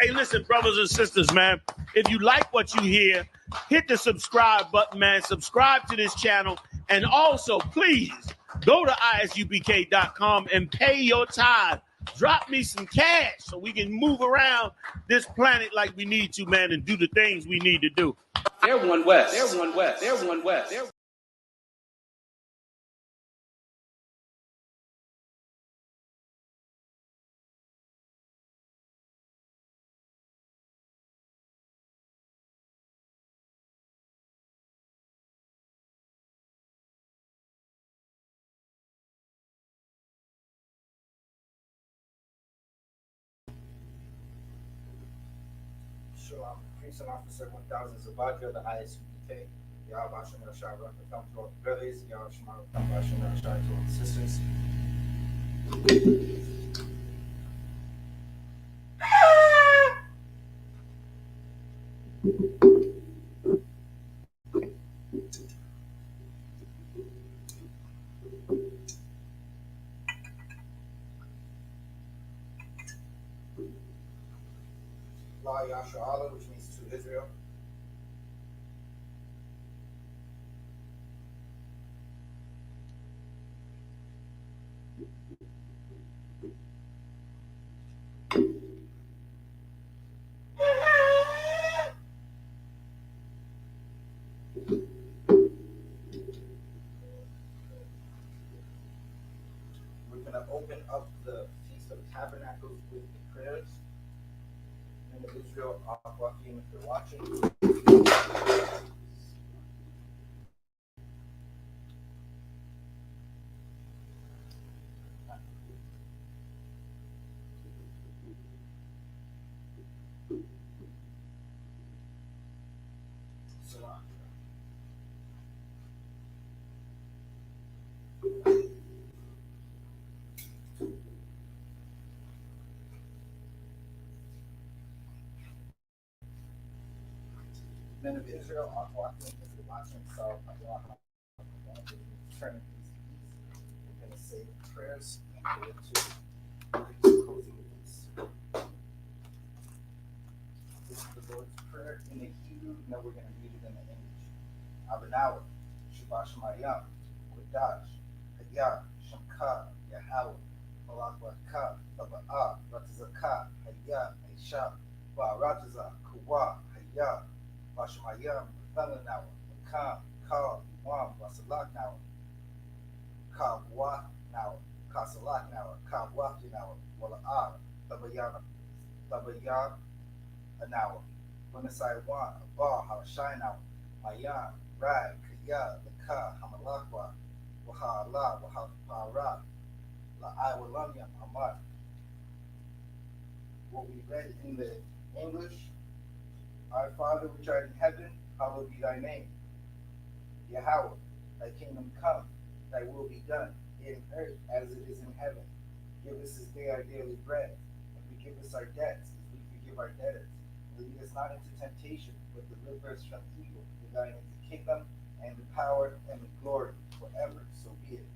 Hey, listen, brothers and sisters, man. If you like what you hear, hit the subscribe button, man. Subscribe to this channel. And also, please go to isupk.com and pay your tithe. Drop me some cash so we can move around this planet like we need to, man, and do the things we need to do. They're one West. They're one West. They're one West. They're Shalom, Police Officer 1000 Zabadra, the I.S.U.P.K. Y'all Basham Rashad, come to all the brothers. Y'all Shema, Basham Rashad to all the sisters. SHALAM, which means to Israel. We're going to open up the Feast of Tabernacles with the prayers. In the Israel, if you're watching. Men of Israel are walking into the watching cell of YAHANNA. Turning these keys. We're going to say prayers and get into closing the piece. This is the Lord's Prayer in the Hebrew. Now we're going to read it in the English. Abanawa, Shabashamayam, Kodash, Hayah, Shamka, Yahawah, Malakbaka, Taba'ah, Ratazaka, Hayah, Aisha, Ba'arataza, Kuwa, Hayah, Bashamayam, Felanawa, Makam, Ka, Wam, Basalak Nawa, Ka Wa Nawa, Kasalak Nawa, Ka Wafti Nawa, Wala'ah, Tabayana, Tabayan, Anawa, Wanasai Wan, Abah, Hawashai Nawa, Mayan, Rag, Kaya, Laka, Hamalakwa, Wahala, Wahapara, La'ai Walamyam, Amad. What we read in the English. Our Father which art in heaven, hallowed be thy name. Yahweh, thy kingdom come, thy will be done, in earth as it is in heaven. Give us this day our daily bread, and forgive us our debts, as we forgive our debtors. And lead us not into temptation, but deliver us from evil. For thine is the kingdom, and the power, and the glory, forever. So be it.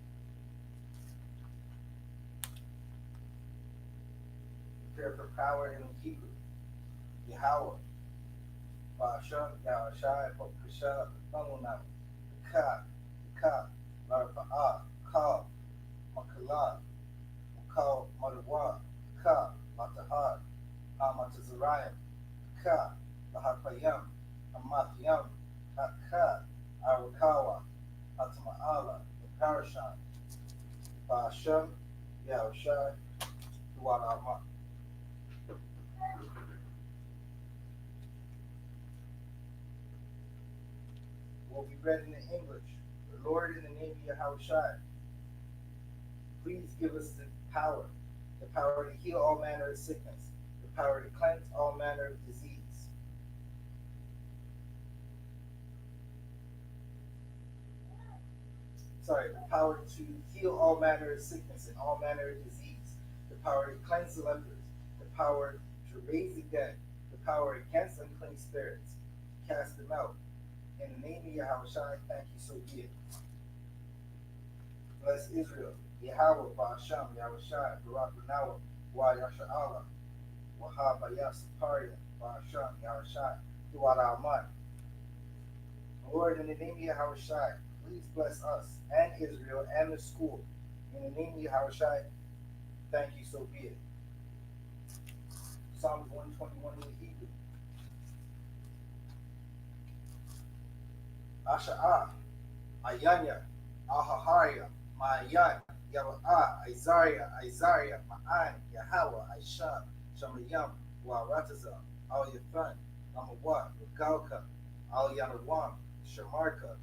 Prepare for power in Hebrew. Yahweh. Ba'asham, Yahashai, Hokasha, Thamunam, Ka, Larfa'a, Ka, Makala, Makal, Madawa, Ka, Matahar, Amatazarayam, Ka, Lahapayam, Amathiyam, Ka, Arakawa, Atma'ala, Parashan, Ba'asham, Yahashai, Dualama. What we read in the English, the Lord in the name of Yahushua, please give us the power to heal all manner of sickness, the power to cleanse all manner of disease. The power to heal all manner of sickness and all manner of disease, the power to cleanse the lepers, the power to raise the dead, the power against unclean spirits, to cast them out. In the name of Yahushua, thank you, so be it. Bless Israel. Yahweh, Ba'asham, Yahushua, Barak Nawa, Wa Yasha'ala, Wahab, Ayasaparia, Bahashan, Yahushai, throughout our month. Lord, in the name of Yahushai, please bless us and Israel and the school. In the name of Yahushai, thank you, so be it. Psalms 121 in the Hebrew. Asha'ah, Ayanya, Ahahaya, Ma'ayan, Yawa'ah, Isaiah, Ma'an, Yahawah, Aisham, Shamayam, Wa'arataza, Al Yathan, Lamawat, Regalka, Al Yanawam, Shamarka,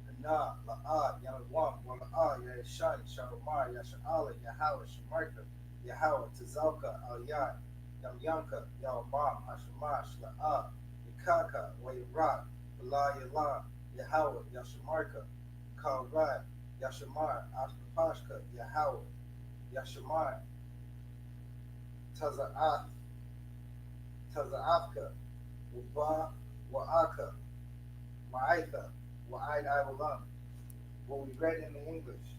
Hana, La'ah, Yanawam, Wala'ah, Yashan, Sharamar, Yasha'ala, Yahawah, Shamarka, Yahawah, Tazalka, Al Yan, Yamyanka, Yawamam, Hashamash, La'ah, Yakaka, Wayrat, Bala Yala, Yahawah, Yashamarka, Kalrad, Yashamar, Ashpashka, Yahawah, Yashamar, Taza'afka, Uba, Wa'aka, Ma'aitha, Wa'aid Iwalam. What we read in the English.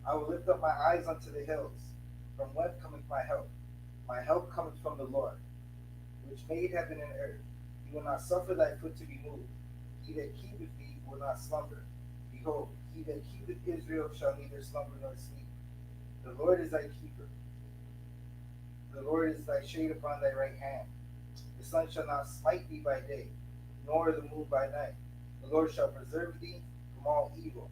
I will lift up my eyes unto the hills. From whence cometh my help? My help cometh from the Lord, which made heaven and earth. He will not suffer thy foot to be moved. He that keepeth thee will not slumber. Behold, he that keepeth Israel shall neither slumber nor sleep. The Lord is thy keeper. The Lord is thy shade upon thy right hand. The sun shall not smite thee by day, nor the moon by night. The Lord shall preserve thee from all evil.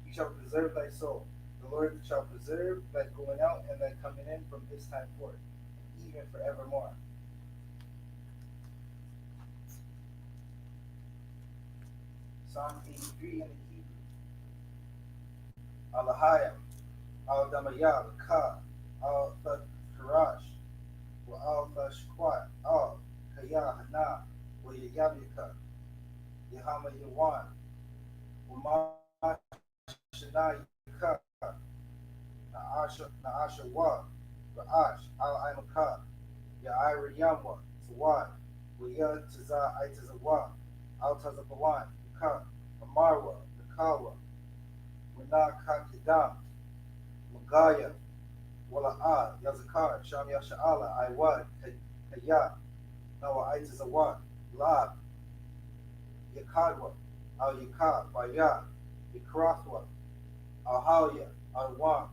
He shall preserve thy soul. The Lord shall preserve thy going out and thy coming in from this time forth, and even forevermore. Psalm 83 in the Hebrew. Alahayam, Al-Damayah, Ka, Al-Thakarash, Wa Al-Thashquat, Al-Kayahana, Wa Yayabika, Yahama Yawan, Wa Ma'ashanayaka, Na'asha Wa, Ra'ash, Al-Imaka, Ya'ira Yamwa, Zawad, Wa Yataza Itazawa, Al-Tazabawan, Ka, Amarwa, Nakawa, Wanakakidam, Magaya, Wala'ah, Yazakar, Sham Yasha'ala, Iwad, Kaya, Nawa Itazawad, Lab, Yakadwa, Al Yakab, Baya, Yakrathwa, Al Hawya, Al Wam,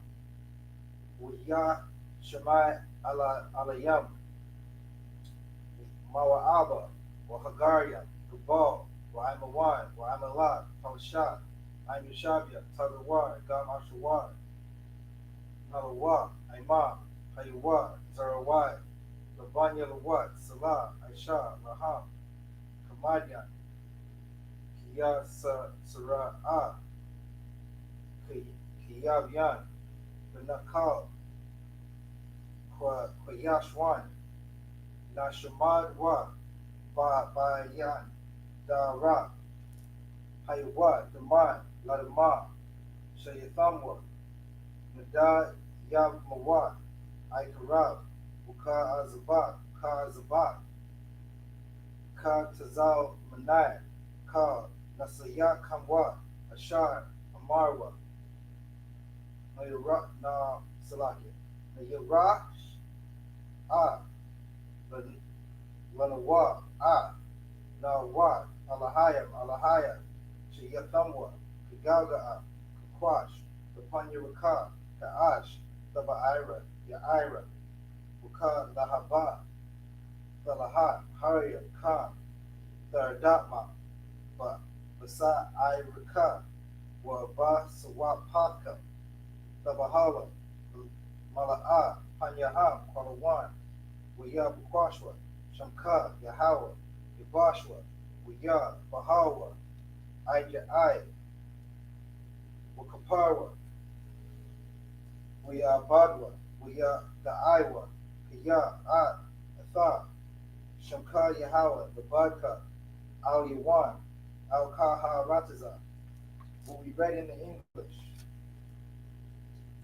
Wiyah, Shamai, Alayam, Mawa'aba, Wahagaria, Gabal, Wa'amawan, Wa'amalat, Palashah, Ayushabia, Tazawar, Gam Ashawar, Nalawa, Imam, Hayawar, Zarawai, Labanya Lawat, Salah, Aisha, Raham, Kamadian, Kiyasa Sara'ah, Kiyabyan, Benakal, Kwayashwan, Nashamadwa, Bayan, Dara, Hayawat, Daman, Ladama, Shayathamwa, Nadad Yamawat, Ikarab, Uka Azabak, Ka Tazal Manai, Ka Nasaya Kamwa, Ashar, Amarwa, Nayara, Na Salaki, Nayara, Lanawa, Nawat, Alahaya, Shayathamwa, Kagalga, Kakwash, Kapanyaraka, Kaash, Tabaira, Yaira, Buka, Lahaba, Thalahat, Harya, Khan, Tharadatma, Basa Iraka, Waba Sawapaka, Tabahala, Mala'a, Panyaham, Kwalawan, Wayabukwashwa, Shamka, Yahawa, Yabashwa, Waya, Bahawa, Ijai, Wakaparwa, Waya Badwa, Waya the Iwa, Kaya, Atha, Shamka Yahawa, the Badka, Al Yawan, Al Kaha Rataza. What we read in the English.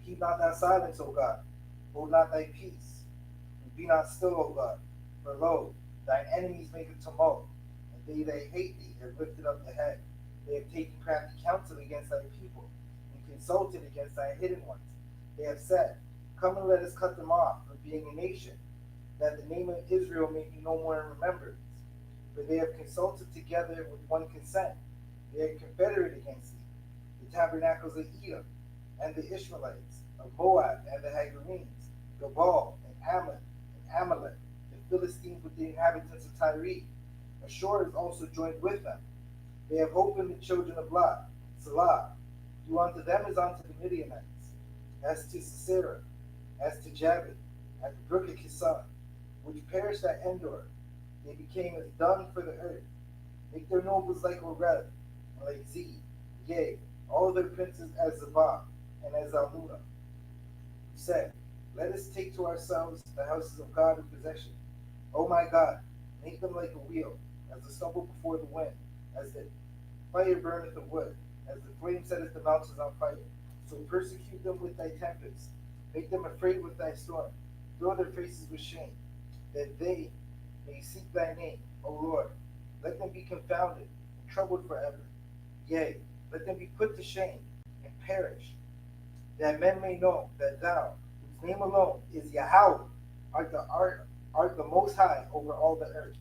Keep not thy silence, O God. Hold not thy peace. And be not still, O God. For lo, thine enemies make a tumult, and they that hate thee have lifted up the head. They have taken crafty counsel against thy people, and consulted against thy hidden ones. They have said, Come and let us cut them off from being a nation, that the name of Israel may be no more in remembrance. For they have consulted together with one consent. They are confederate against thee, the tabernacles of Edom, and the Ishmaelites, of Moab, and the Hagarenes, Gabal, and Ammon, and Amalek, the Philistines with the inhabitants of Tyre. Ashur is also joined with them. They have hope in the children of Lot. Salah. Do unto them as unto the Midianites, as to Sisera, as to Jabin, at the brook of Kison, which perished at Endor. They became as dung for the earth. Make their nobles like Oreb, and like Zeb, yea, all their princes as Zabah, and as Almunah. Who said, let us take to ourselves the houses of God in possession. O my God, make them like a wheel, as the stubble before the wind, as the fire burneth the wood, as the flame setteth the mountains on fire. So persecute them with thy tempest, make them afraid with thy storm, fill their faces with shame, that they may seek thy name, O Lord. Let them be confounded and troubled forever. Yea, let them be put to shame and perish, that men may know that thou, whose name alone is Yahweh, art the most high over all the earth.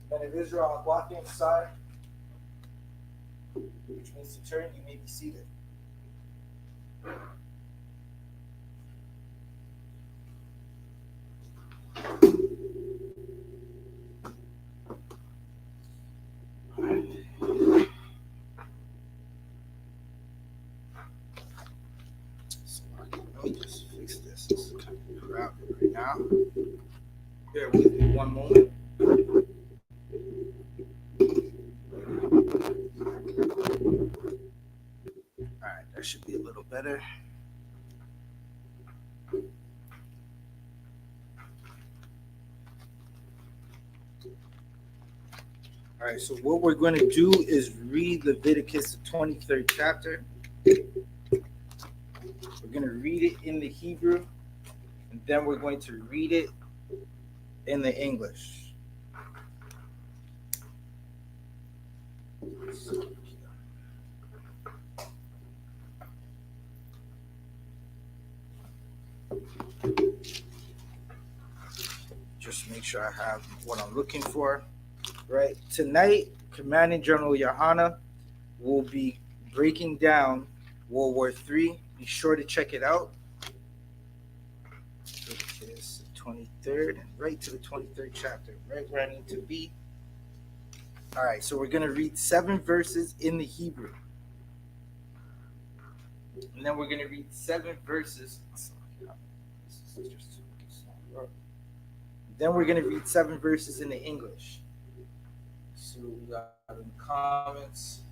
Men of Israel, Aquathian side, which means to turn, you may be seated. Let me just fix this. It's kind of crowded right now. Bear with me one moment. Alright, that should be a little better. Alright, so what we're going to do is read Leviticus, the 23rd chapter. We're going to read it in the Hebrew, and then we're going to read it in the English. Just make sure I have what I'm looking for. Right. Tonight, Commanding General YAHANNA will be breaking down World War III. Be sure to check it out. It's the 23rd and right to the 23rd chapter, right where I need to be. All right, so we're going to read 7 verses in the Hebrew. And then we're going to read 7 verses. Then we're going to read 7 verses in the English. So we got in the comments.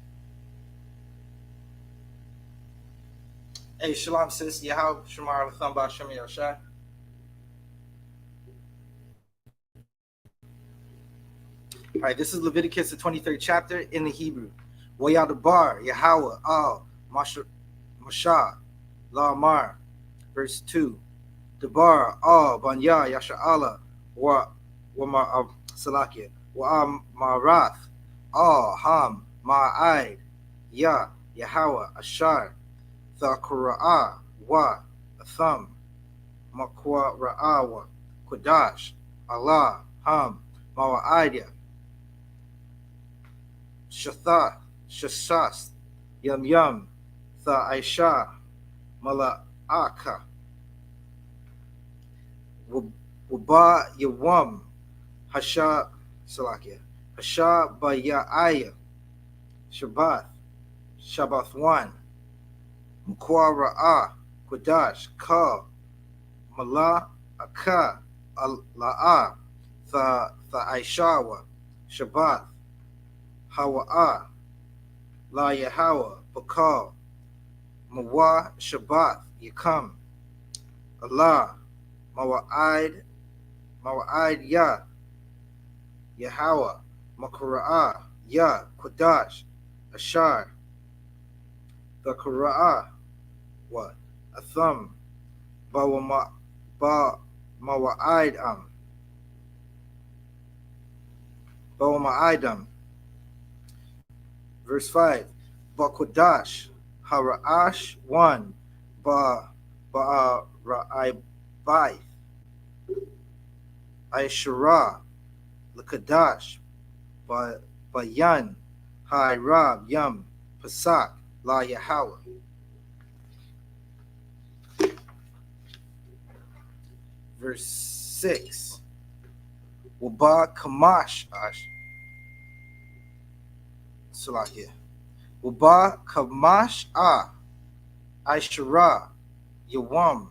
Hey, Shalom, sis. Yahweh, Shamar, Lathamba, Shemi Yoshai. All right, this is Leviticus, the 23rd chapter in the Hebrew. Wayadabar, Yahweh, Al, Mashah, La'amar. Verse 2. Dabar, Al, Banya, Yasha'Allah, Salakia. Ma'arath, Al, Ham, Ma'aid, Ya, Yahweh, Ashar, Thakura'ah, Wa, Atham, Makwa'ra'awa, Kodash, Allah, Ham, Ma'aidya, Shatha, Shashas, Yum, Tha'aisha, Mala'aka, Waba, Yawam, Hasha, Salakia, Hasha Baya'aya, Shabbath 1, Mukwara'ah, Kodash, Ka, Mala, Aka, La'ah, Tha'aishawa, Shabbath, Hawa'ah, La Yahweh, Bakal, Mawa, Shabbath, Yakam, Allah, Mawa'id, Ya, Yahweh, Makura'ah, Ya, Kodash, Ashar, the Kura'ah, what? Atham, Bawama'idam. Verse 5. Ba Kodash, Hara'ash 1, Ba Ba'arabai, Aishara, Lakadash, Bayan, Hairab, Yum, Pasak, La Yahweh. Verse 6. Waba Kamash Ash Salakia. Waba Kamash Aishara, Yawam,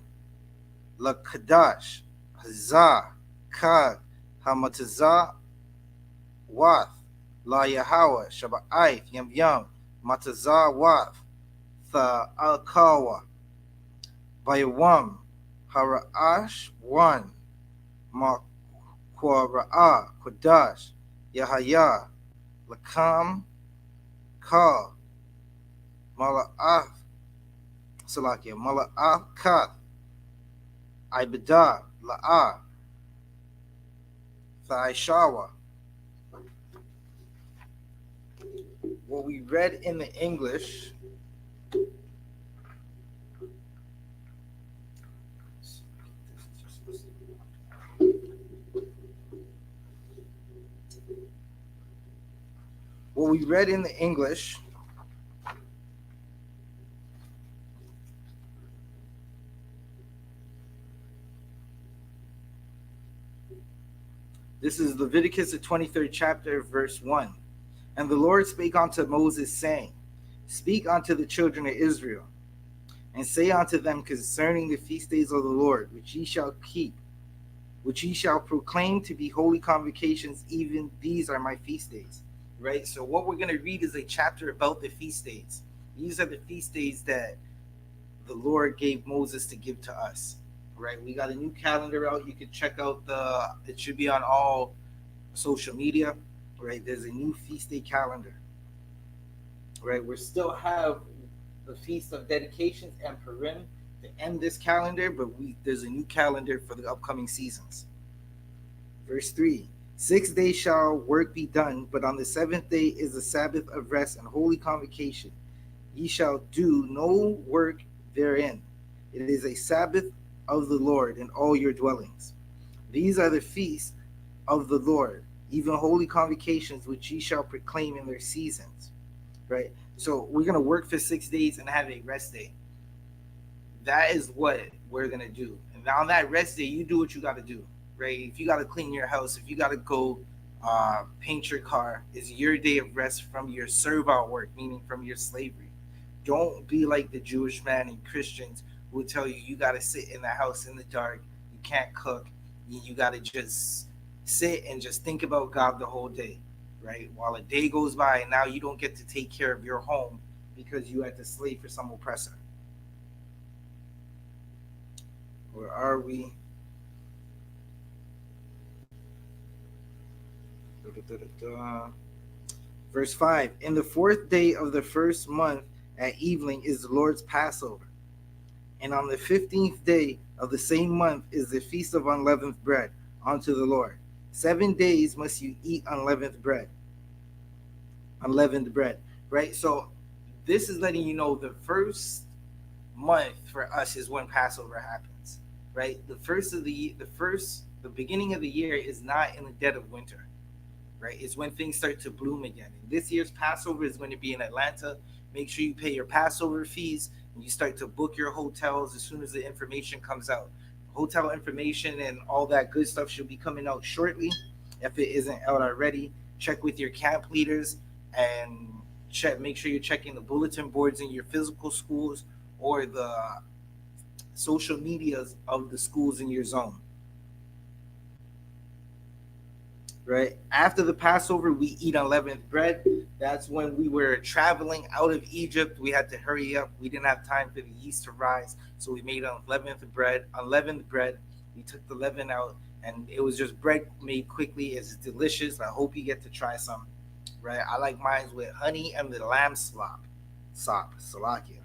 Lakadash, Hazah, Kag, Hamatazah, Wath, La Yahweh, Shaba'ith, Yam Yam, Matazah, Wath, Tha Alkawa, Bayawam, Hara'ash, 1, Makwara'a, Kodash, Yahaya, Lakam, Ka, Mala'ath, Salakia, Mala'ath, Kath, Ibadah, La'ah, Thaishawa. What we read in the English this is Leviticus, the 23rd chapter, verse 1. And the Lord spake unto Moses, saying, Speak unto the children of Israel, and say unto them concerning the feast days of the Lord, which ye shall keep, which ye shall proclaim to be holy convocations, even these are my feast days. Right? So what we're going to read is a chapter about the feast days. These are the feast days that the Lord gave Moses to give to us. Right? We got a new calendar out. You can check out it should be on all social media. Right? There's a new feast day calendar. Right? We still have the Feast of Dedications and Purim to end this calendar, but there's a new calendar for the upcoming seasons. Verse 3. 6 days shall work be done, but on the 7th day is the Sabbath of rest and holy convocation. Ye shall do no work therein. It is a Sabbath of the Lord in all your dwellings. These are the feasts of the Lord, even holy convocations, which ye shall proclaim in their seasons. Right? So we're going to work for 6 days and have a rest day. That is what we're going to do. And on that rest day, you do what you got to do. Right? If you got to clean your house, if you got to go paint your car, it's your day of rest from your servile work, meaning from your slavery. Don't be like the Jewish man and Christians who will tell you you got to sit in the house in the dark, you can't cook, you got to just sit and just think about God the whole day. Right? While a day goes by and now you don't get to take care of your home because you had to slave for some oppressor. Where are we? Verse 5. In the 4th day of the 1st month at evening is the Lord's Passover. And on the 15th day of the same month is the feast of unleavened bread unto the Lord. 7 days must you eat unleavened bread. Right? So this is letting you know the first month for us is when Passover happens. Right? The beginning of the year is not in the dead of winter. Right? It's when things start to bloom again. And this year's Passover is going to be in Atlanta. Make sure you pay your Passover fees and you start to book your hotels as soon as the information comes out. Hotel information and all that good stuff should be coming out shortly. If it isn't out already, check with your camp leaders and make sure you're checking the bulletin boards in your physical schools or the social medias of the schools in your zone. Right? After the Passover, we eat unleavened bread. That's when we were traveling out of Egypt. We had to hurry up. We didn't have time for the yeast to rise, so we made unleavened bread. We took the leaven out, and it was just bread made quickly. It's delicious. I hope you get to try some. Right? I like mine with honey and the lamb salakia.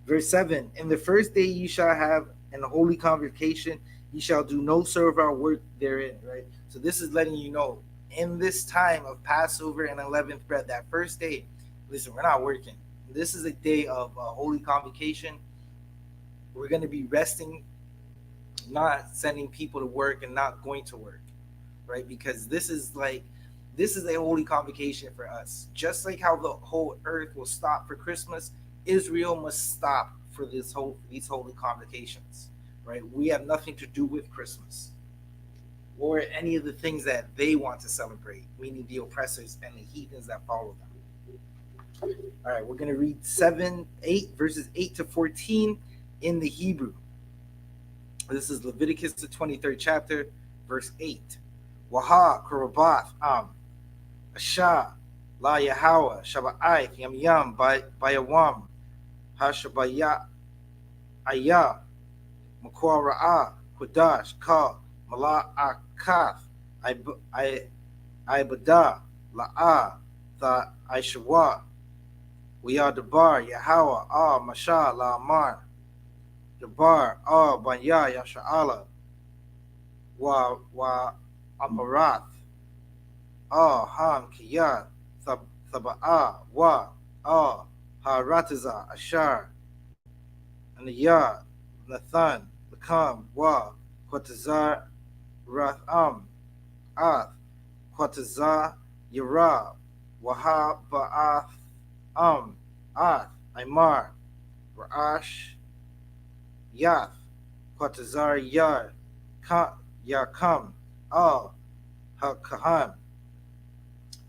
Verse 7. In the 1st day you shall have an holy convocation. You shall do no servile work therein. Right? So this is letting you know, in this time of Passover and unleavened bread, that 1st day, listen, we're not working. This is a day of holy convocation. We're going to be resting, not sending people to work and not going to work, right? Because this is a holy convocation for us. Just like how the whole earth will stop for Christmas, Israel must stop for these holy convocations, right? We have nothing to do with Christmas or any of the things that they want to celebrate, meaning the oppressors and the heathens that follow them. All right, we're going to read verses 8 to 14 in the Hebrew. This is Leviticus, the 23rd chapter, verse 8. Waha Karabath Asha La Yahweh Shaba'ith Yam Yam Bayawam Hashabaya Ayah Makwa Ra'ah Kudash Ka Mala Akath Ibada La'ah Tha Aishawa Wiyah Dabar Yahweh Masha La Amar Dabar Banya Yasha'ala Wa Amarath Ham Kiyah Thaba'a Wa Haratiza Ashar Aniyah Nathan Lakam Wa Quatazar Ratham Ath Quatazar Yara Waha Ba'ath Ath Aymar Ra'ash Yath Quatazar Yar Yakam Al HaKahan.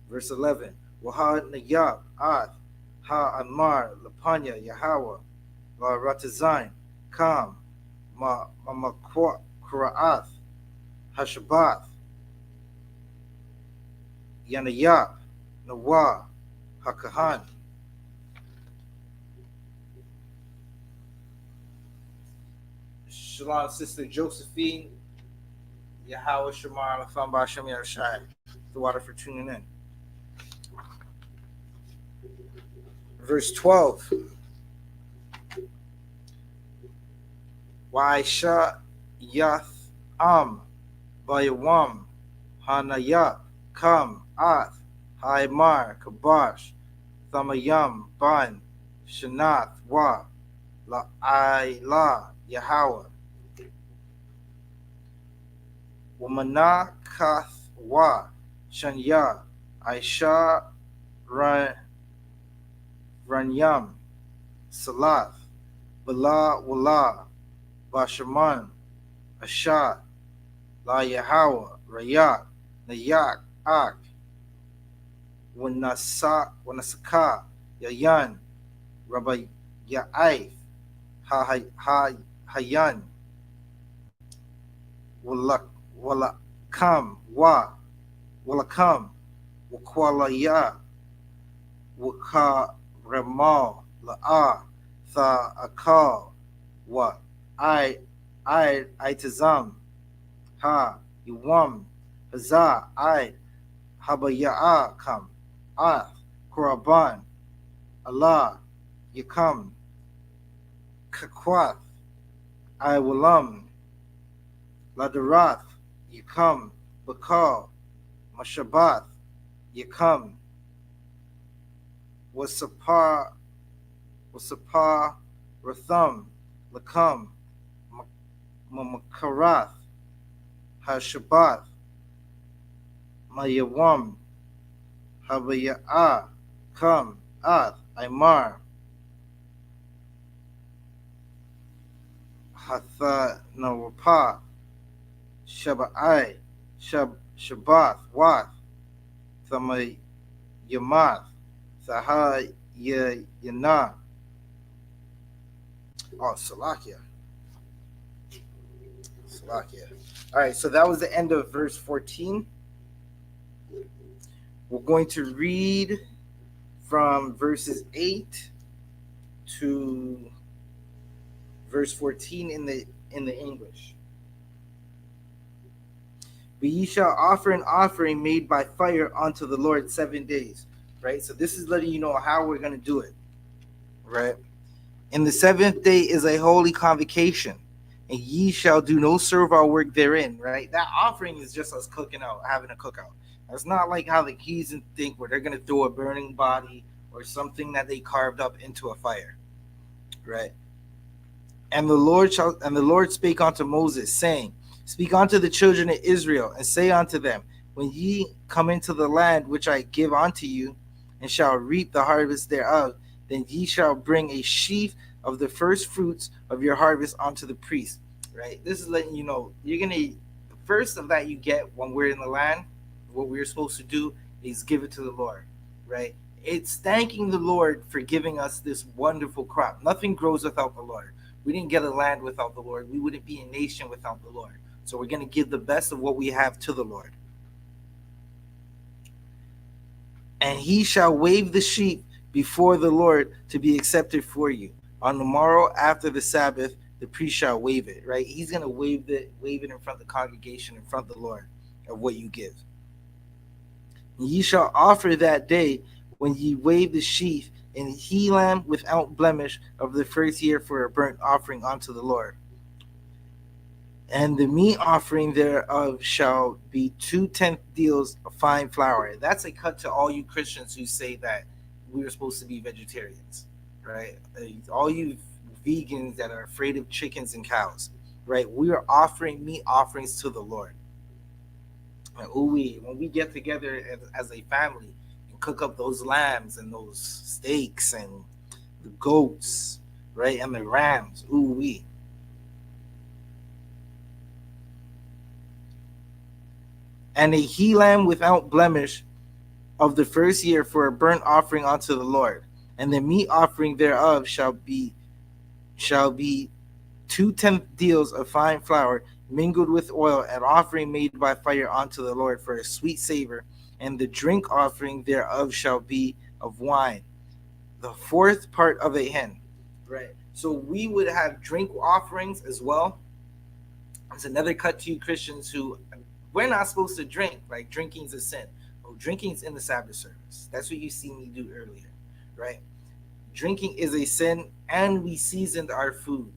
Verse 11. Waha Nayab Ath Ha Amar Lapanya Yahweh La Ratazain Kam Mamakra'ath Hashabath Yanayab Nawa HaKahan. Shalom, Sister Josephine. Yahweh Shamar Lafam Basham Yarashai. The water for tuning in. Verse 12. Waisha Yath Bayawam Hanayat Kam Ath Haimar Kabash Thamayam Ban Shanath Wa La Ayla Yahweh Wamana Kath Wa Shanya Aisha Ranyam Salath Bala Wala Bashaman Asha La Yahweh Rayak Nayak Ak Wanasaka Yayan Rabbi Ya'if Hayan Walakam Wakwalaya Wakaremal La'a Tha Akal Wa Itazam Ha Yuwam Haza Habaya'a Kam Ath Kuraban Allah Yakam Kakwath Iwalam Ladarath Yakam Bakal Mashabath Yakam Wasapa Ratham Lakam Mamakarath Hashabath Mayawam Habaya'a Kam Ath Aymar Hatha Nawapa Shaba'ai Shabath Wath Thamayamath Saha Yana. Salakia. All right, so that was the end of verse 14. We're going to read from verses 8 to verse 14 in the English. But ye shall offer an offering made by fire unto the Lord 7 days. Right? So this is letting you know how we're going to do it. Right? And the 7th day is a holy convocation, and ye shall do no servile work therein. Right? That offering is just us cooking out, having a cookout. It's not like how the heathen think where they're going to throw a burning body or something that they carved up into a fire. Right? And the Lord spake unto Moses, saying, Speak unto the children of Israel, and say unto them, When ye come into the land which I give unto you, and shall reap the harvest thereof, then ye shall bring a sheaf of the first fruits of your harvest unto the priest. Right? This is letting you know you're gonna the first of that you get when we're in the land. What we're supposed to do is give it to the Lord. Right? It's thanking the Lord for giving us this wonderful crop. Nothing grows without the Lord. We didn't get a land without the Lord. We wouldn't be a nation without the Lord. So we're going to give the best of what we have to the Lord. And he shall wave the sheep before the Lord to be accepted for you. On the morrow after the Sabbath, the priest shall wave it, right? He's going to wave it in front of the congregation, in front of the Lord, of what you give. And ye shall offer that day when ye wave the sheaf, and he lamb without blemish of the first year for a burnt offering unto the Lord. And the meat offering thereof shall be 2/10 deals of fine flour. That's a cut to all you Christians who say that we are supposed to be vegetarians, right? All you vegans that are afraid of chickens and cows, right? We are offering meat offerings to the Lord. And when we get together as a family and cook up those lambs and those steaks and the goats, right, and the rams, and a he lamb without blemish of the first year for a burnt offering unto the Lord, and the meat offering thereof shall be 2/10 deals of fine flour mingled with oil, an offering made by fire unto the Lord for a sweet savor, and the drink offering thereof shall be of wine, the 4th part of a hin. Right. So we would have drink offerings as well. It's another cut to you Christians who we're not supposed to drink. Like drinking's a sin. Oh, drinking's in the Sabbath service. That's what you see me do earlier, right? Drinking is a sin, and we seasoned our food.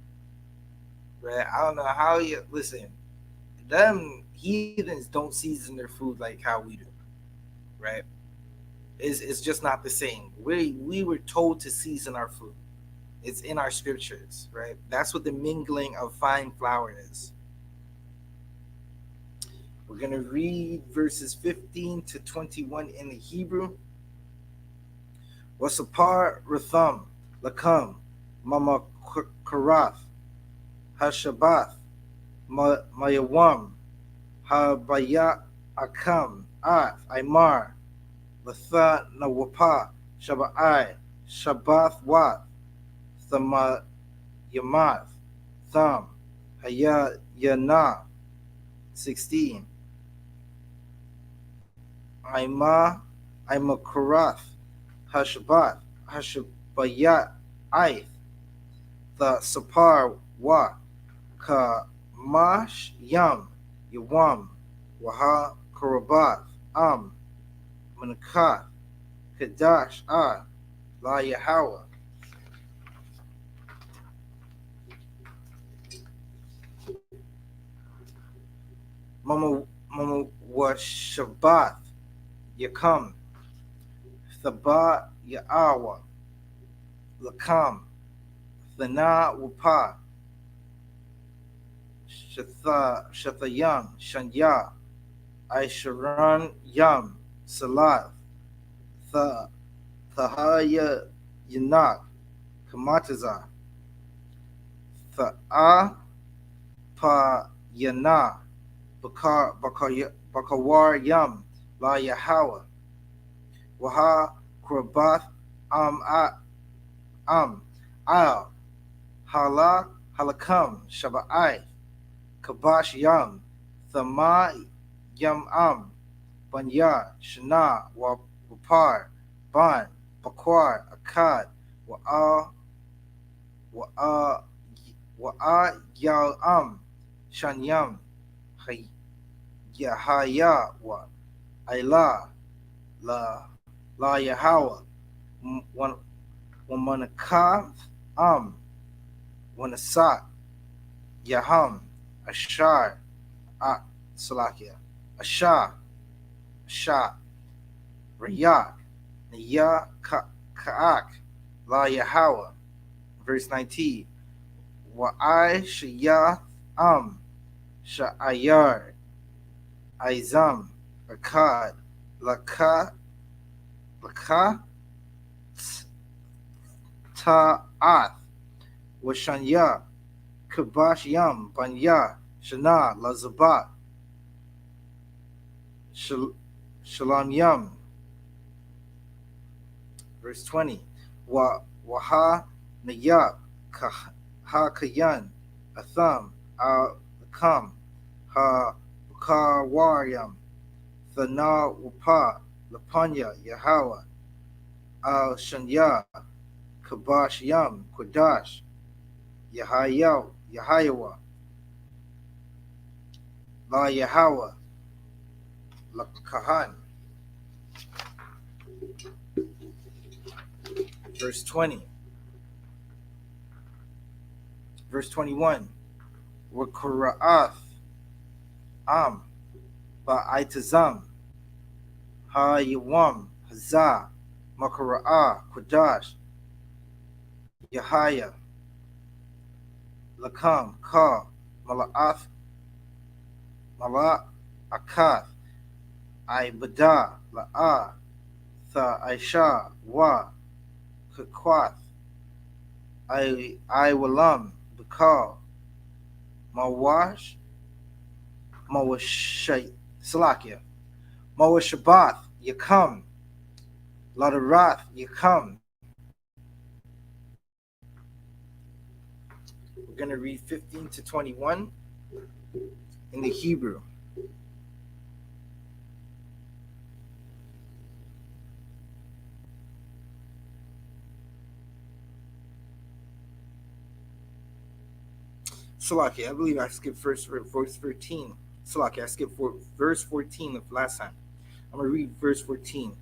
Right? I don't know how you listen. Them heathens don't season their food like how we do, right? It's just not the same. We were told to season our food. It's in our scriptures, right? That's what the mingling of fine flour is. We're going to read verses 15 to 21 in the Hebrew. Wasapar Ratham, Lakam, Mama Karath, Hashabath, Mayawam, Habaya Akam, Ath, Aymar, Latha Nawapa, Shabbai, Shabath Wath, Thama Yamath, Tham, Haya Yana, 16. Ima Karath, Hashabath, Hashabayat, Ith, the Sapar Wa, Ka Mash Yam, Yawam, Waha Karabath, Manakath, Kadash, La Yahweh. Mama Washabath, Yakam, Thaba Ya'awa, Lakam, Thana Wapa, Shathayam, Shanya, Aisharan Yam, Salath, Thahaya Yanak, Kamataza, Tha'a Pa Yana, Bakawar Yam, La Yahweh, Waha Krabath Al Hala Halakam Shabbai Kabash Yam Thama Yam Banya Shana Wapar Ban Bakwar Akkad Wa'a Yal Shanyam Yahaya wa Ayla La Yahweh Wamanakav Wanasat Yaham Ashar Salakia Ashar Rayak Naya Ka'ak La Yahweh. Verse 19. Wa'ai Sha'ayar Izam Akkad Laka Ta'ath Washanya Kabash Yam Banya Shana Lazabat Shalom Yam. Verse 20. Waha Nayab Ha Kayan Atham Al Kam Ha Kawaryam Thana Wapa Lapanya Yahweh Al Shanya Kabash Yam Kodash Yahayawa La Yahweh La Kahan. Verse 20. Verse 21. Wakura'ath Am Ba'itazam Ha Yawam Hazah Makara'ah Kodash Yahaya Lakam Ka Mala'ath Mala'akath Ibada La'a Tha Aisha Wa Kakwath Walam Bakal Mawash Salakia Mawashabath Yakam Ladarath Yakam. We're going to read 15 to 21 in the Hebrew. Salaki, I believe I skipped verse 13. Salaki, I skipped verse 14 of last time. I'm going to read verse 14.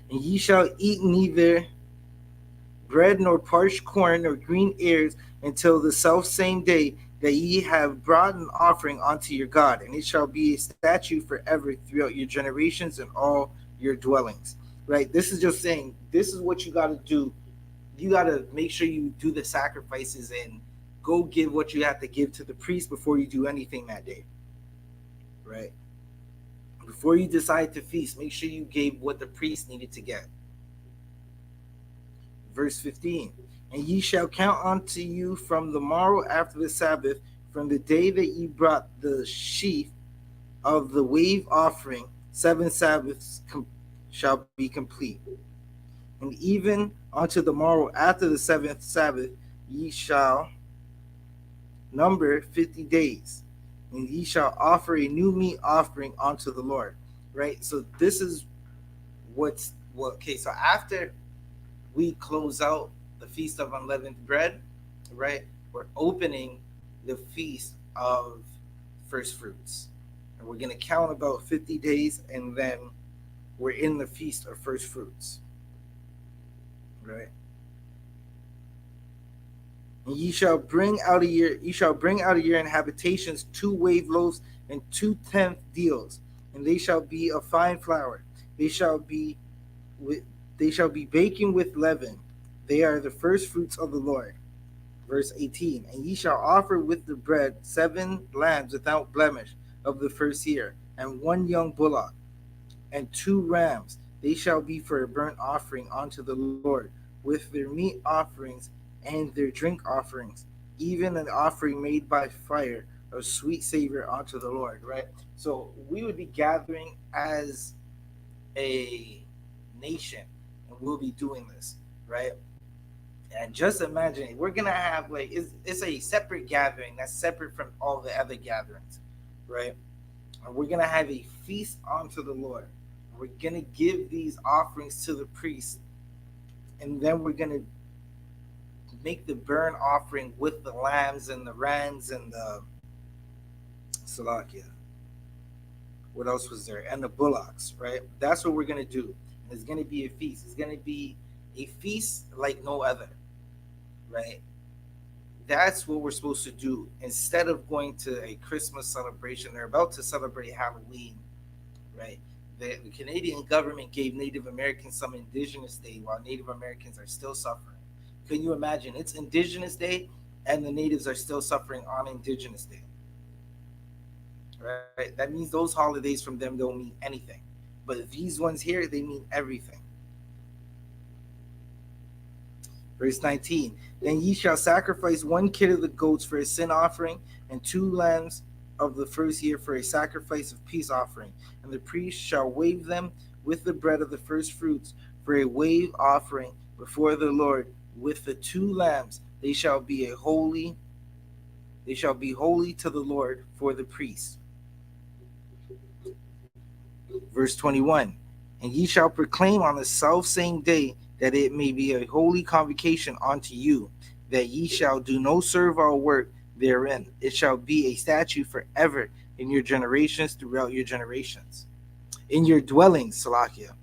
And ye shall eat neither bread nor parched corn nor green ears until the selfsame day that ye have brought an offering unto your God, and it shall be a statute forever throughout your generations and all your dwellings. Right? This is just saying, this is what you got to do. You got to make sure you do the sacrifices and go give what you have to give to the priest before you do anything that day. Right? Before you decide to feast, make sure you gave what the priest needed to get. Verse 15. And ye shall count unto you from the morrow after the Sabbath, from the day that ye brought the sheaf of the wave offering, 7 Sabbaths shall be complete. And even unto the morrow after the 7th Sabbath, ye shall number 50 days, and ye shall offer a new meat offering unto the Lord. Right? So this is okay, so after we close out the Feast of Unleavened Bread, right, we're opening the Feast of First Fruits. And we're going to count about 50 days, and then we're in the Feast of First Fruits. Right? And ye shall bring out of your habitations 2 wave loaves and 2 tenth deals, and they shall be of fine flour. They shall be baking with leaven. They are the first fruits of the Lord. Verse 18. And ye shall offer with the bread 7 lambs without blemish of the first year, and 1 young bullock, and 2 rams. They shall be for a burnt offering unto the Lord, with their meat offerings and their drink offerings, even an offering made by fire of sweet savor unto the Lord. Right? So we would be gathering as a nation, and we'll be doing this, right? And just imagine, we're gonna have it's a separate gathering that's separate from all the other gatherings, right? And we're gonna have a feast unto the Lord. We're gonna give these offerings to the priest, and then we're gonna make the burnt offering with the lambs and the rams and the Salakia. What else was there? And the bullocks, right? That's what we're gonna do. And it's gonna be a feast. It's gonna be a feast like no other, right? That's what we're supposed to do. Instead of going to a Christmas celebration, they're about to celebrate Halloween, right? The Canadian government gave Native Americans some Indigenous Day while Native Americans are still suffering Can you imagine? It's Indigenous Day, and the natives are still suffering on Indigenous Day. Right? That means those holidays from them don't mean anything. But these ones here, they mean everything. Verse 19, then ye shall sacrifice 1 kid of the goats for a sin offering, and 2 lambs of the first year for a sacrifice of peace offering. And the priest shall wave them with the bread of the first fruits for a wave offering before the Lord. With the 2 lambs they shall be holy to the Lord for the priest. Verse 21, and ye shall proclaim on the selfsame day that it may be a holy convocation unto you, that ye shall do no servile work therein. It shall be a statute forever in your generations, throughout your generations. In your dwellings, Salakia,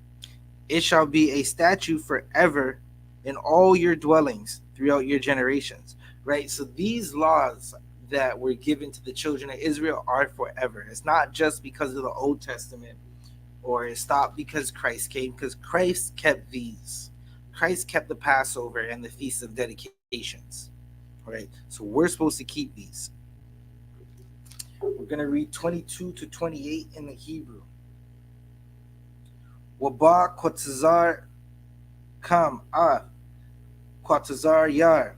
it shall be a statute forever in all your dwellings throughout your generations. Right? So these laws that were given to the children of Israel are forever. It's not just because of the Old Testament, or it stopped because Christ came, because Christ kept these. Christ kept the Passover and the Feast of Dedications. Right? So we're supposed to keep these. We're going to read 22 to 28 in the Hebrew. Waba Quatzar Kam Ah Quatzar Yar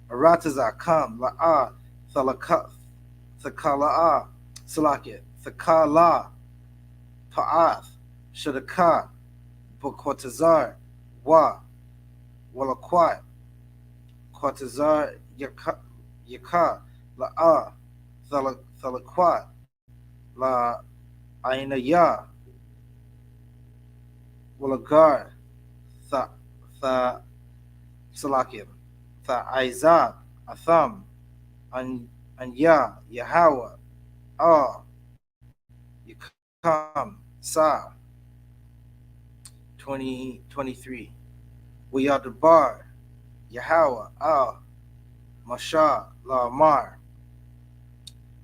Aratazar Kam La'a Thakala Salakia Thakala Pa'ath Shadaka Bukwatazar Wa Walakwat Quatazar Yaka La'a Thalakwat La Ainaya Walagar Tha Salakim Tha Aizab Atham Anya Yahweh Yakam Sa 2023 Wiyadabar Yahweh Masha La Mar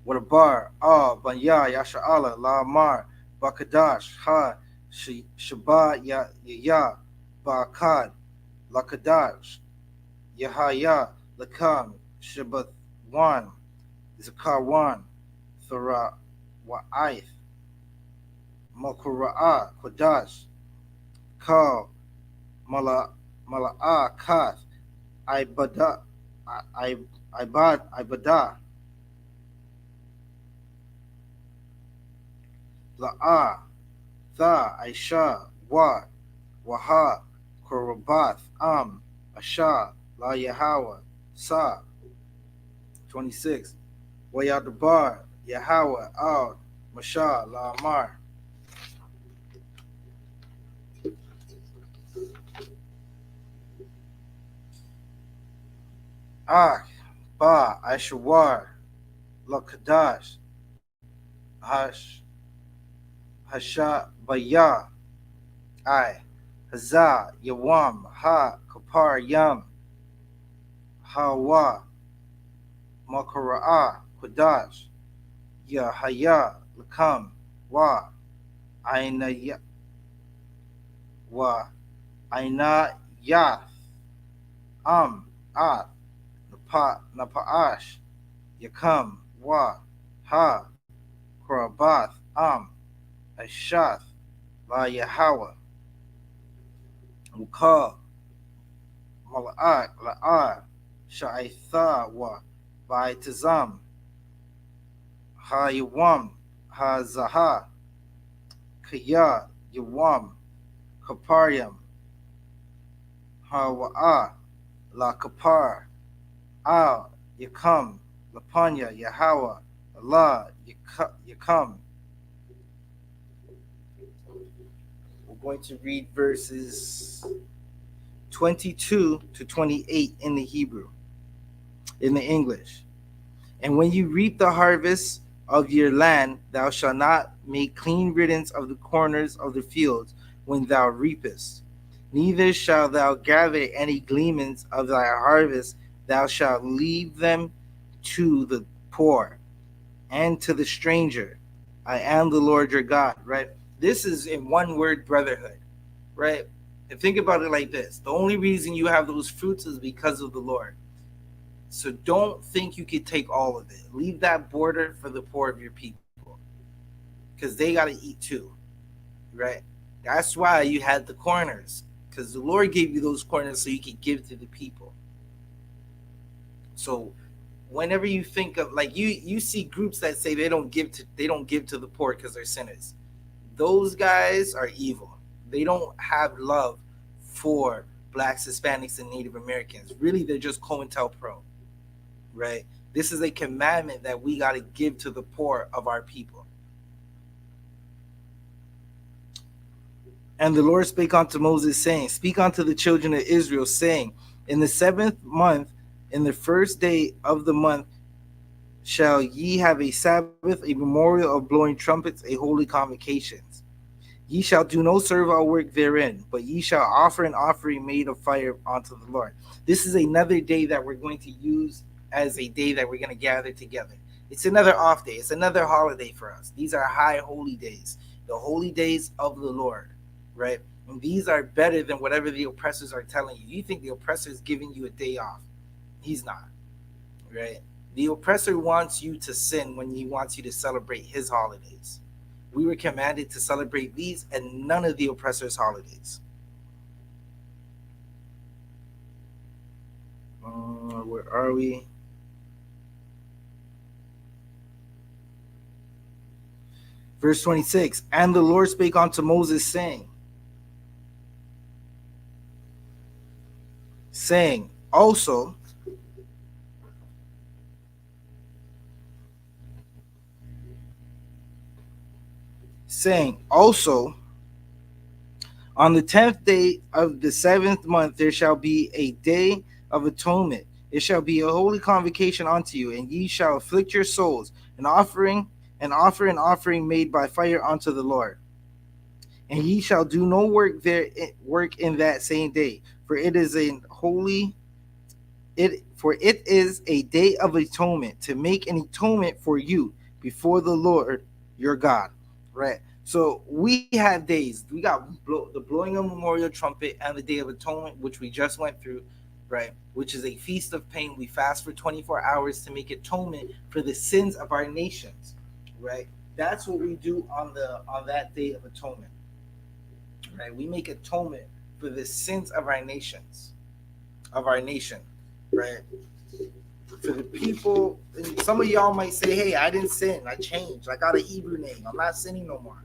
Wadabar Banya Yasha'ala La Mar Bakadash Ha Shabbat Ya Bakad Lakadash Yahaya Lakam Shabbat Wan Zakarwan Thara Wa'aith Makura'a Kodash Kal Mala'a Kath Ibada La'a Tha Aisha Wa Waha Korabath Asha La Yahweh Sa 26 Wayadabar Yahweh Al Masha La Mar Ba Ashawar La Kadash Hasha Baya Haza Yawam Ha Kapar Yam Hawa Makara'a Kodash Yahaya Lakam Wa Aina Yath At Napaash Yakam Wa Ha Korabath Ashath La Yahweh Mukal Mala'ak La'a Sha'itha Wa Ba'itazam Ha Yawam Ha Zaha Kaya Yawam Kaparyam Ha Wa'a La Kapar Al Yakam Lapanya Yahweh Allah Yakam. We're going to read verses 22 to 28 in the Hebrew, in the English. And when you reap the harvest of your land, thou shalt not make clean riddance of the corners of the fields when thou reapest. Neither shalt thou gather any gleanings of thy harvest. Thou shalt leave them to the poor and to the stranger. I am the Lord your God. Right? This is in one word, brotherhood. Right? And think about it like this. The only reason you have those fruits is because of the Lord. So don't think you could take all of it. Leave that border for the poor of your people. Because they got to eat too. Right? That's why you had the corners. Because the Lord gave you those corners so you could give to the people. So whenever you think of, like, you see groups that say they don't give to the poor because they're sinners. Those guys are evil. They don't have love for blacks, Hispanics, and Native Americans. Really, they're just COINTELPRO, right? This is a commandment that we got to give to the poor of our people. And the Lord spake unto Moses, saying, Speak unto the children of Israel, saying, In the 7th month, in the first day of the month, shall ye have a Sabbath, a memorial of blowing trumpets, a holy convocations. Ye shall do no servile work therein, but ye shall offer an offering made of fire unto the Lord. This is another day that we're going to use as a day that we're going to gather together. It's another off day. It's another holiday for us. These are high holy days, the holy days of the Lord, right? And these are better than whatever the oppressors are telling you. You think the oppressor is giving you a day off. He's not, right? The oppressor wants you to sin when he wants you to celebrate his holidays. We were commanded to celebrate these and none of the oppressor's holidays. Where are we? Verse 26. And the Lord spake unto Moses, saying, also, on the 10th day of the 7th month there shall be a day of atonement. It shall be a holy convocation unto you, and ye shall afflict your souls, and offer an offering made by fire unto the Lord. And ye shall do no work in that same day, for it is a day of atonement, to make an atonement for you before the Lord your God. Right. So we have days. We got the blowing of memorial trumpet and the Day of Atonement, which we just went through, right? Which is a feast of pain. We fast for 24 hours to make atonement for the sins of our nations, right? That's what we do on that Day of Atonement, right? We make atonement for the sins of our nation, right? For the people, some of y'all might say, hey, I didn't sin, I changed, I got a Hebrew name, I'm not sinning no more.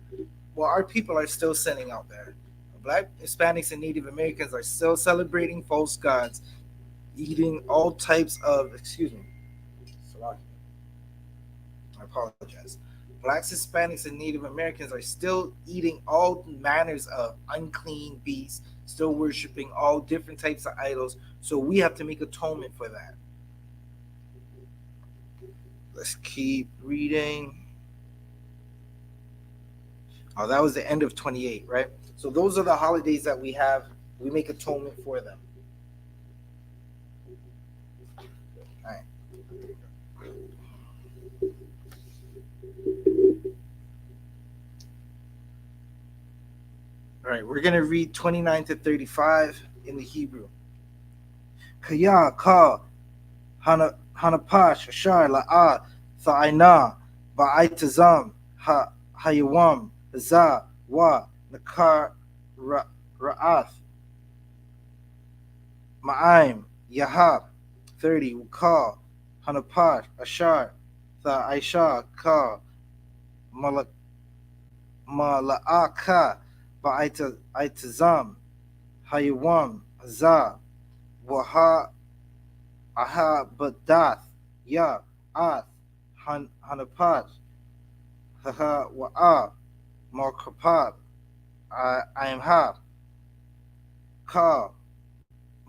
Well, our people are still sinning out there. Black, Hispanics, and Native Americans are still celebrating false gods, eating all types of, I apologize. Blacks, Hispanics, and Native Americans are still eating all manners of unclean beasts, still worshiping all different types of idols. So we have to make atonement for that. Let's keep reading. Oh, that was the end of 28, right? So those are the holidays that we have. We make atonement for them. All right. All right, we're going to read 29 to 35 in the Hebrew. Kaya ka hanapash ashar la'a tha'ina ba'aitazam hayawam za wa nakar ra'ath ma'aim yahab 30 ka hanapash ashar tha'isha ka mala'aka ba'aitazam hayawam za waha aha badath ya ath hanapat haha wa'a markapab I am ha ka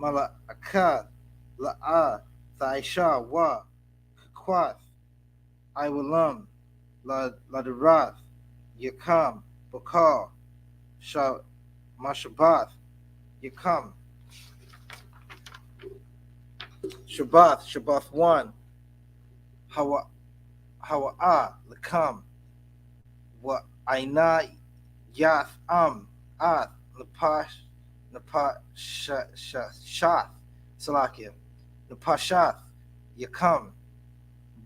mala'akat la'a thaisha wa kwath I will la darath yakam bakal sha mashabath yakam Shabbath 1 Hawa'a Lakam Wa Aina Yath Ath Lapash Napashath, Salakia, Napashath, Yakam,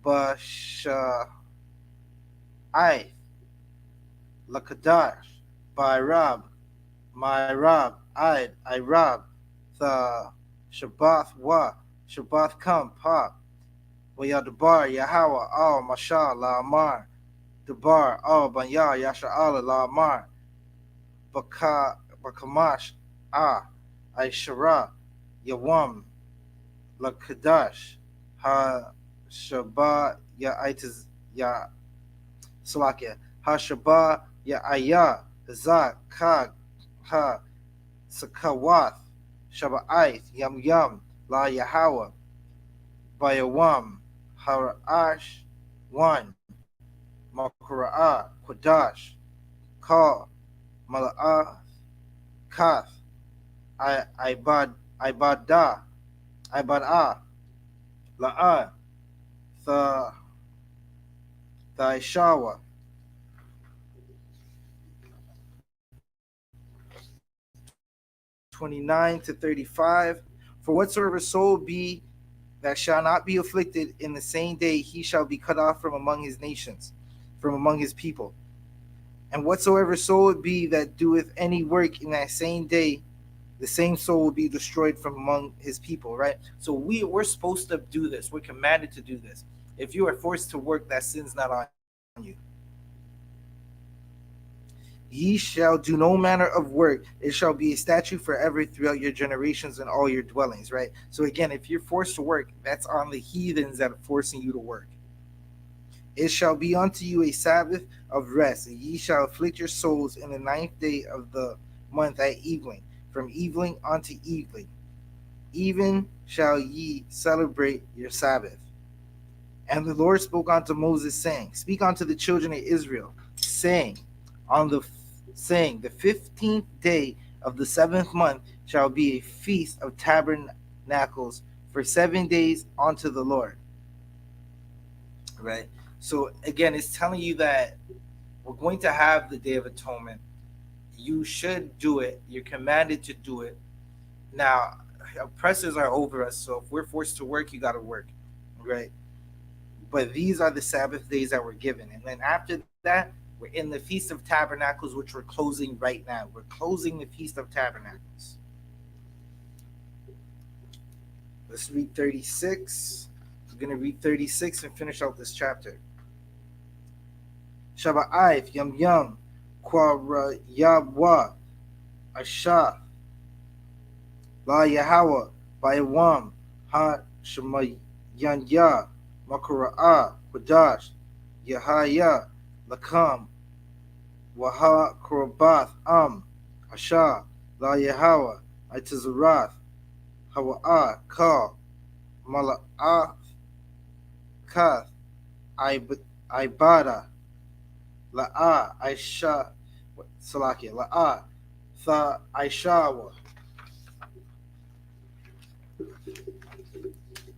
Bashai, Lakadash, Bairab, Myrab, Irab, the Shabbath come, Pa, Wayadabar, Yahweh, Al, Mashal, La Amar, Dabar, Al, Banya, Yasha Allah, La Amar, Bakamash, Aishara, Yawam, Lakadash, Ha Shabbat, Ya Salakia, Ha Shabbat, Ya Ayah, Zak, Kag, Ha Sakawath, Shaba'ith, Yam, La Yahweh, Bayawam, Harash, 1, Makura'ah, Qudash, Ka, Mala'ah, Kath, Ibadah, La'ah, Thaishawa, 29 to 35. For whatsoever soul be that shall not be afflicted in the same day, he shall be cut off from among his nations, from among his people. And whatsoever soul it be that doeth any work in that same day, the same soul will be destroyed from among his people, right? So we're supposed to do this. We're commanded to do this. If you are forced to work, that sin's not on you. Ye shall do no manner of work. It shall be a statute forever throughout your generations and all your dwellings, right? So again, if you're forced to work, that's on the heathens that are forcing you to work. It shall be unto you a Sabbath of rest, and ye shall afflict your souls in the 9th day of the month at evening, from evening unto evening. Even shall ye celebrate your Sabbath. And the Lord spoke unto Moses, saying, Speak unto the children of Israel, saying, the 15th day of the 7th month shall be a feast of tabernacles for 7 days unto the Lord. Right? So again, it's telling you that we're going to have the Day of Atonement. You should do it. You're commanded to do it. Now, oppressors are over us, so if we're forced to work, you got to work, right? But these are the Sabbath days that we're given. And then after that, we're in the Feast of Tabernacles, which we're closing right now. We're closing the Feast of Tabernacles. Let's read 36. We're going to read 36 and finish out this chapter. Shaba'if, Yam, Kwa Yabwa, Asha, La Yahweh, Bayawam, Ha Shemayanya, Makura'ah, Qudash, Yahaya, Lakam, Waha Kurabath, Asha, La Yahweh, Itazarath, Hawa'ah, Ka, Mala'ah, Kath, Ibada, La'ah, Aisha, Salakia, La'ah, Tha Aishawa,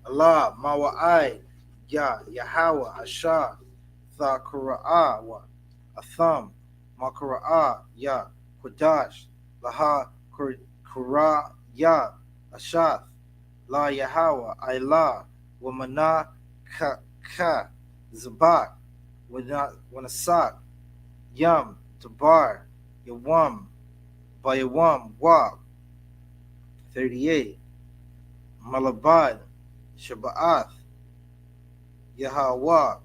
Allah, Mawa'ai, Yahweh, Asha, Tha Kura'awa, Atham, Makura'ah, Qudash, Laha Kura, Ashath, La Yahweh, Ilah, Wamana, Ka, Zabak, Wanasak, Yam, Tabar, Yawam, Bayawam, Wa, 38, Malabad, Shaba'ath, Yahawah,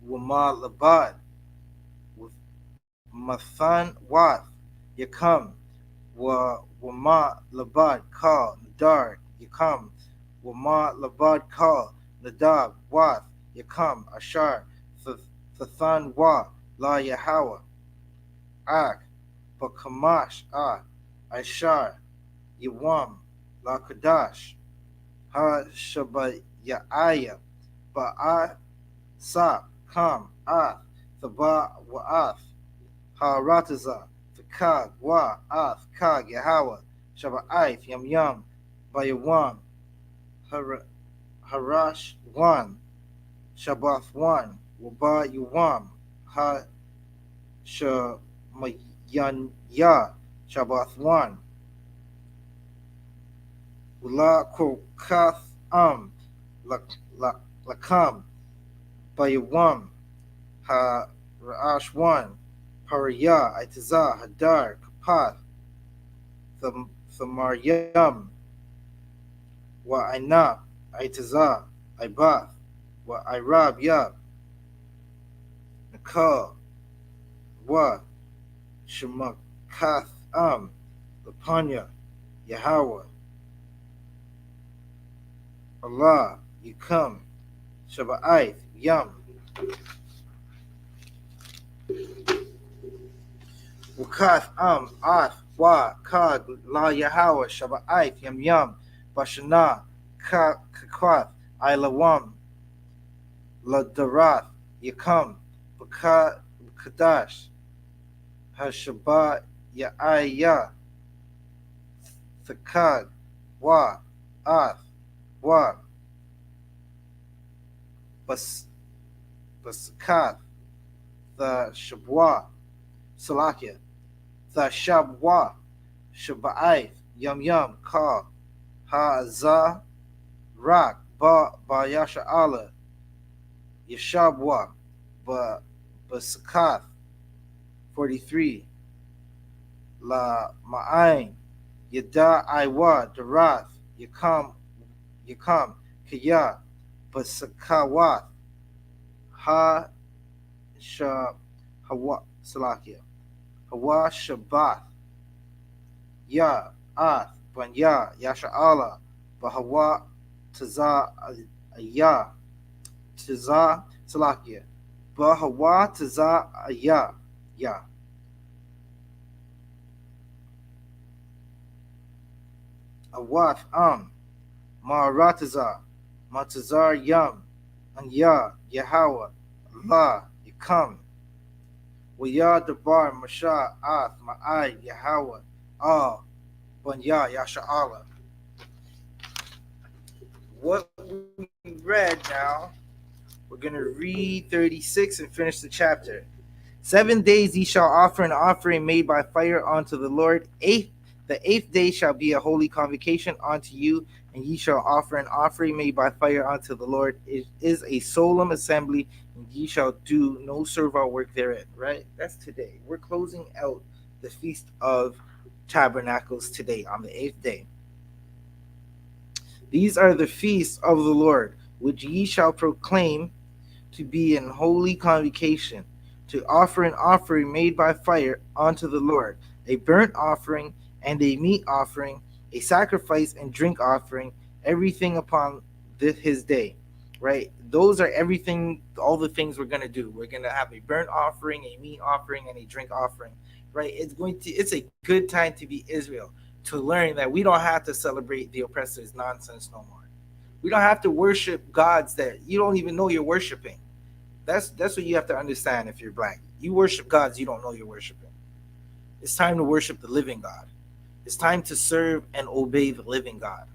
Wamalabad, Mathan Wath, Yakam, Wama Labad Kal, Nadar, Yakam, Wama Labad Kal, Nadab, Wath, Yakam, Ashar, Thathan Wa, La Yahweh, Ak, Bakamash, Ashar, Yawam, La Kadash, Ha Shabayaya, Ba'a, Sa, Kam, Ath, Thaba, Wa'ath, Ha Rataza, Kag, Wa, Ath, Kag, Yahweh, Shaba'if, Yam, Bayawam, Harash, 1, Shabbath, 1, Waba, Yuwam, Ha Shamayanya, Shabbath, 1, Ula Kokath Lakam Bayawam Ha Ra'ash 1 Paraya Itiza Hadar Kapath Thamaryam Wa Aina Itiza Ibath Wa Irab Yab Nakal Wa Shemakath Lapanya Yahweh Allah Yukam Shaba'ith Yam Wukath Ath Wa Kag La Yahweh Shaba'ith Yam Yam Bashana Kakwath Ilawam La Darath Yakam Kadash Hashabah Ya'aya Thakad Wa Ath Wa Basakath the Shabwa Salakia the Shabwa Shaba'ith Yum Yum Ka Ha'za Rak Ba Yasha Allah Yashabwa Basakath 43 La Ma'ain Yada Iwa Darath Yakam Kaya Basakawath Ha Hawa Salakia Hawa Shabbath Ya Ath Banya Yasha Allah Bahawa Taza Ya Taza Salakia Bahawa Taza Ya Awath Ma'arataza Matazar Yam Anya Yahweh Allah Yakam Waya Dabar Masha Ath Ma'ai Yahweh Banya Yasha Allah. What we read now, we're going to read 36 and finish the chapter. 7 days ye shall offer an offering made by fire unto the Lord. The eighth day shall be a holy convocation unto you, and ye shall offer an offering made by fire unto the Lord. It is a solemn assembly, and ye shall do no servile work therein. Right? That's today. We're closing out the Feast of Tabernacles today on the eighth day. These are the feasts of the Lord, which ye shall proclaim to be an holy convocation, to offer an offering made by fire unto the Lord, a burnt offering and a meat offering, a sacrifice and drink offering, everything upon his day. Right? Those are everything, all the things we're going to do. We're going to have a burnt offering, a meat offering, and a drink offering. Right? It's a good time to be Israel, to learn that we don't have to celebrate the oppressor's nonsense no more. We don't have to worship gods that you don't even know you're worshiping. That's what you have to understand if you're black. You worship gods you don't know you're worshiping. It's time to worship the living God. It's time to serve and obey the living God.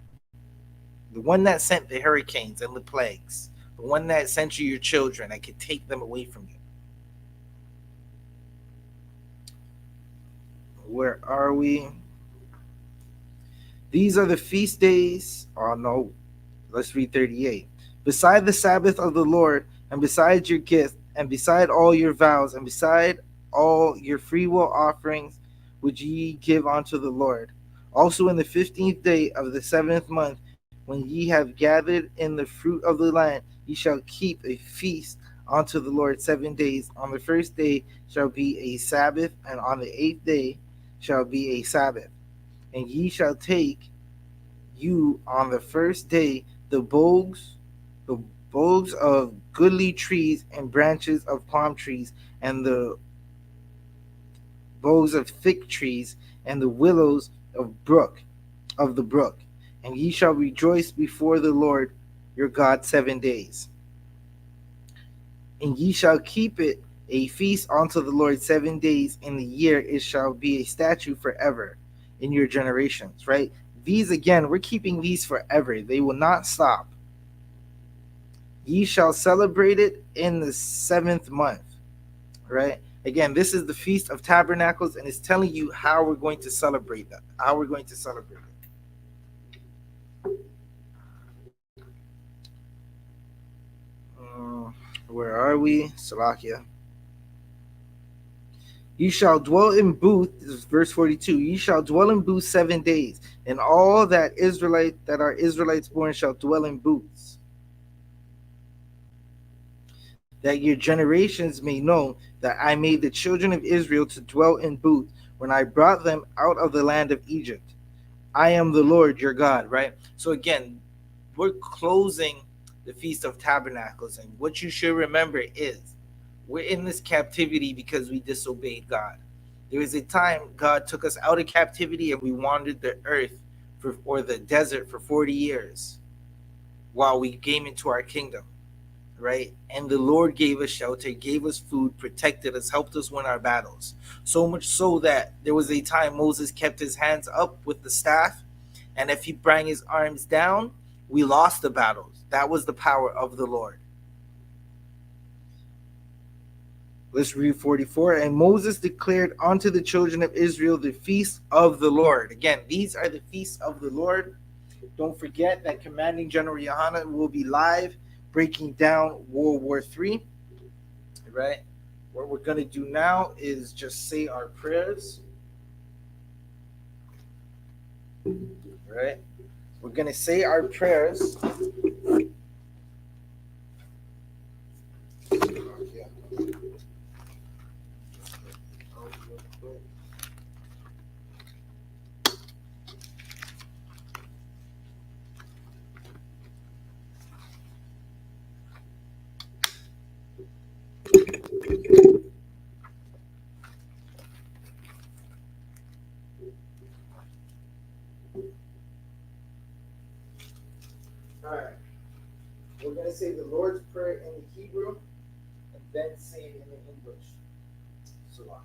The one that sent the hurricanes and the plagues. The one that sent you your children and could take them away from you. Where are we? These are the feast days. Oh no. Let's read 38. Beside the Sabbath of the Lord, and beside your gift, and beside all your vows, and beside all your freewill offerings, which ye give unto the Lord. Also in the 15th day of the 7th month, when ye have gathered in the fruit of the land, ye shall keep a feast unto the Lord 7 days. On the first day shall be a Sabbath, and on the 8th day shall be a Sabbath. And ye shall take you on the first day the boughs of goodly trees and branches of palm trees, and the boughs of thick trees, and the willows of the brook, and ye shall rejoice before the Lord your God 7 days. And ye shall keep it a feast unto the Lord 7 days in the year. It shall be a statute forever in your generations. Right? These again, we're keeping these forever. They will not stop. Ye shall celebrate it in the 7th month. Right? Again, this is the Feast of Tabernacles, and it's telling you how we're going to celebrate that. How we're going to celebrate it. Where are we? Salakia. Ye shall dwell in booth, this is verse 42. Ye shall dwell in booths 7 days, and all that are Israelites born shall dwell in booths, that your generations may know that I made the children of Israel to dwell in booths when I brought them out of the land of Egypt. I am the Lord your God, right? So again, we're closing the Feast of Tabernacles, and what you should remember is we're in this captivity because we disobeyed God. There was a time God took us out of captivity and we wandered the earth or the desert for 40 years while we came into our kingdom, right? And the Lord gave us shelter, gave us food, protected us, helped us win our battles. So much so that there was a time Moses kept his hands up with the staff, and if he brought his arms down, we lost the battles. That was the power of the Lord. Let's read 44. And Moses declared unto the children of Israel the feast of the Lord. Again, these are the feasts of the Lord. Don't forget that Commanding General YAHANNA will be live breaking down World War III. Right? What we're going to do now is just say our prayers. Right? We're going to say our prayers. All right. We're going to say the Lord's Prayer in the Hebrew and then say it in the English. Salah.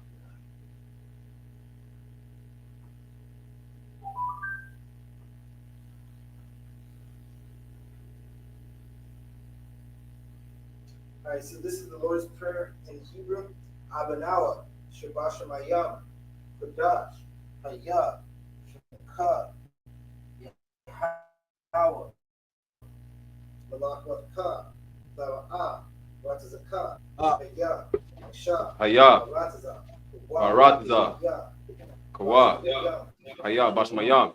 All right, so this is the Lord's Prayer in Hebrew. Abanawa, Shabashamayam, Kodash, Hayah, Shaka, Yahweh, Malakwaka, Lawa'ah, Ratazaka, Hayah, Shah, Hayah, Rataza, Barataza, Kawa, Hayah, Bashmayam,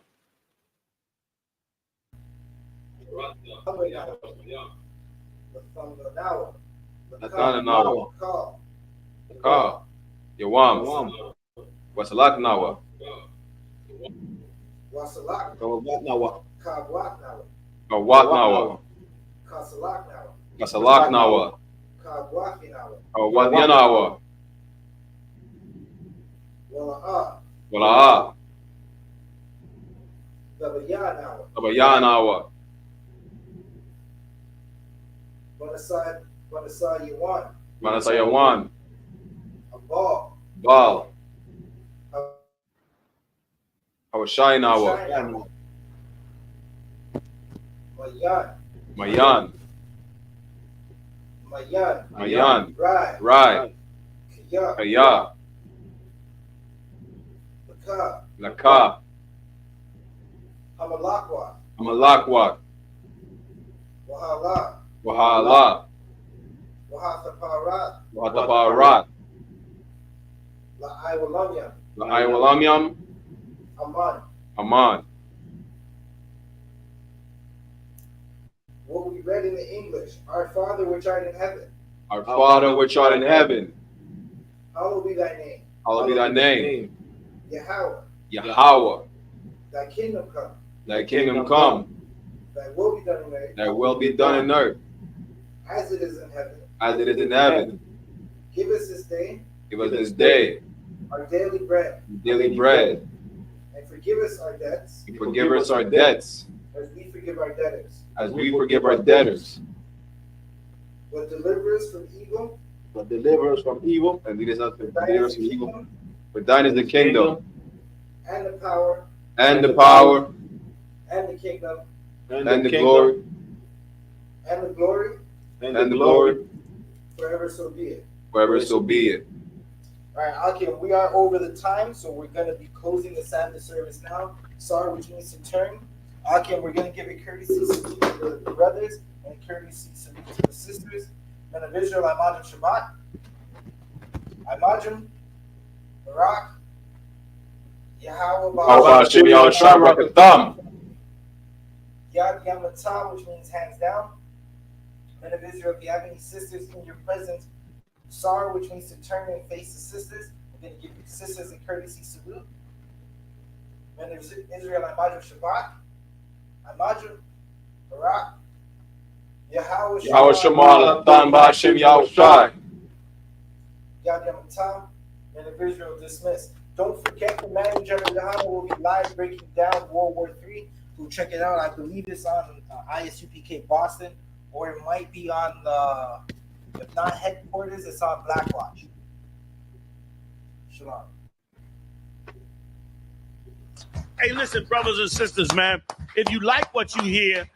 Nathanawa, Ka, Yawam, Wasalak Nawa, Wasalak, Kawak Kawak Nawa, Kasalak Nawa, Kawadian Nawa, Wala'a, Abayan Nawa, Manasayawan, Bal, Awashai Nawa, Mayan, Rai, Kaya, Laka, Amalakwak, Wahala, Wahataparat, La'aywalamyam, Aman. What we read in the English, Our Father which art in heaven, Our Father which art in heaven, hallowed be thy name. hallowed be thy name. Yahweh, Yahweh, thy kingdom come. thy kingdom come, Thy will be done on earth, thy will be done in earth, as it is in heaven. as it is in heaven. Give us this day Give us this day our daily bread, daily bread, and forgive us our debts, and forgive us our debts, as we forgive our debtors. as we forgive our debtors. But deliver us from evil, And lead us not to deliver us from evil. For thine is the kingdom, and the power, and the power, and the kingdom, and the glory, and the glory, and the glory, forever so be it. forever so be it. All right, okay, we are over the time, so we're going to be closing the Sabbath service now. Sorry, which means to turn. Okay, we're going to give a courtesy salute to the brothers and a courtesy salute to the sisters. Men of Israel, Imajim Shabbat. Imajim, Barak, Yahweh Hashem Yahushua Barakatam. Yad Yamatah, which means hands down. Men of Israel, if you have any sisters in your presence, Sar, which means to turn and face the sisters. We're going to give you sisters a courtesy salute. Men of Israel, Imajim Shabbat. Imajim, Barak, Yahweh Yahushua Hashem Yahushua. Yad Yamatah, Men of Israel, dismissed. Don't forget the manager of YAHANNA will be live breaking down World War III. Go check it out. I believe it's on I.S.U.P.K. Boston, or it might be on the, if not headquarters, it's on Blackwatch. Shalom. Hey, listen, brothers and sisters, man. If you like what you hear,